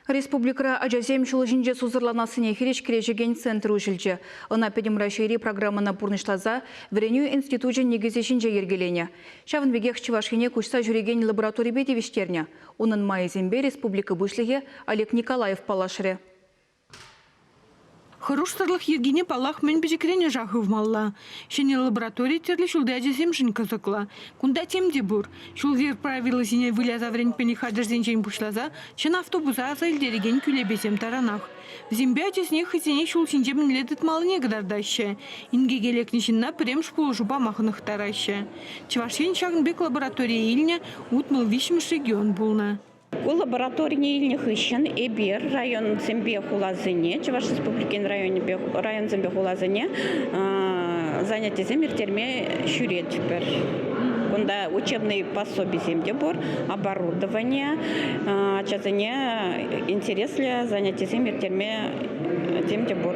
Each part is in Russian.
Республикара ажазем шылыжинже сузырланасыне хиреш кережеген центр ужілже. Она педемрашери программана пурнышлаза вреню институте негізешінже ергелене. Шавынбегех Чувашине кушса жүреген лабораторий бедевиштерне. Унын майызембе республика бұшлығы Олег Николаев палашыре. Хороштарлық ергене палах мен бежекрене жағы вмалла. Шене лабораторий терлі шулды ажазем жын кызықла. Кунда темде бұр. Шулдер правила зіне выляза вренпені хадырзен жен бұшлаза, шен автобуза азайлдереген күлебезем таранах. Взембе ажазне хызене шул синжемін ледет малыне гыдардайшы. Инге гелекнешінна прем шпулы жуба махынық тарайшы. Чувашен шағынбек лаборатория иліне утмыл вишмыш регион бұлна. Лабораторий не хыщен, Эбер, район Зембе Хулазыне, Чуваш республикин район Зембе Хулазыне, занятие земертерме щурет теперь. Кунда учебные пособия земде бор, оборудование, часто интерес для занятия земертерме земде бор.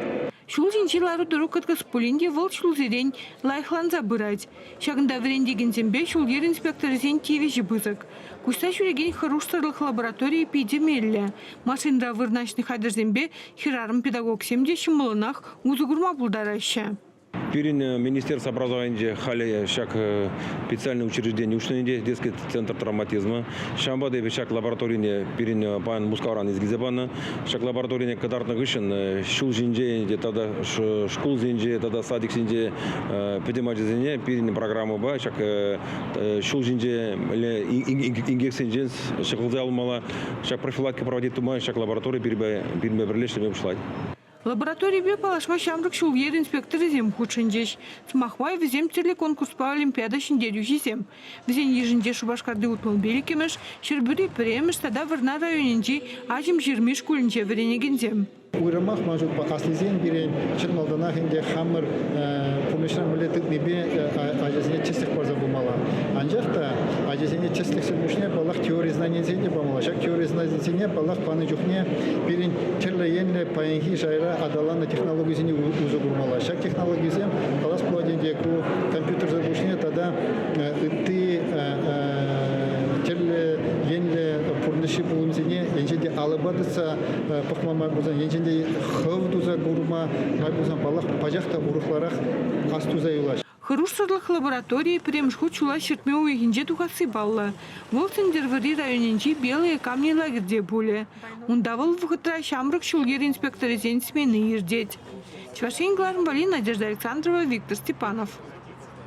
Шулзин чилары дұрықытқыз полинде вол шулзерен лайхланза бұрайд. Шағында врендеген зембе шулгер инспекторы зен тевежі бұзық. Кушта шүреген хороштарлық лаборатории эпидемиялі. Машинда вырначных адыр зембе хирарым педагог семде шымылынақ узығырма бұлдарайшы. Перед Министерством образования хали шаг специальное учреждение учтенде детский центр травматизма. Шамбады шаг лаборатории перед пан Мускавран из Гизебана. Шаг лаборатории кадарных вышен шул зинже тогда школ зинже тогда садик зинже педематизне перед программу ба шаг шул зинже инъекция шагылды алмала шаг профилактика проводит тума шаг лаборатории перед берлешными ушлать. Лаборатория бе палашма шамрак шулгер инспекторы зем худшендеш. Смахвай везем телеконкурс по олимпиада шиндерю жизем. Везен ежінде шубашкарды утмал беликемеш, шербюри премеш, тогда варна районенጂ ажим жирмиш кулінче веренегензем. Уйрамах мажут по аслизен бире чермалданах инде хаммер помешан милетит небе ажазне чистых порза бумала. Анжахта ажазне чистых сумушне балах теория знаний зене бумала. Шак теория знаний зене балах паны жухне бирин черлаенне паенхи шайра адалана технологии зене узу бумала. Шак технологии зем балас плоденде ку компьютер забушне тогда ты черле енле пурныши булымзене енженде алыбадыса пахмамай бузан енженде хывдуза гурма майбузан балах пажахта урухларах астуза юлаш. Хороштарлық лаборатории премшху чула шертме уйгенже тухасы балла. Волсендервари районенчи белые камни лагерде буле. Ундавал вғытра шамрак шулгер инспекторы зен смены ердеть. Чувашин Глармбали, Надежда Александрова, Виктор Степанов.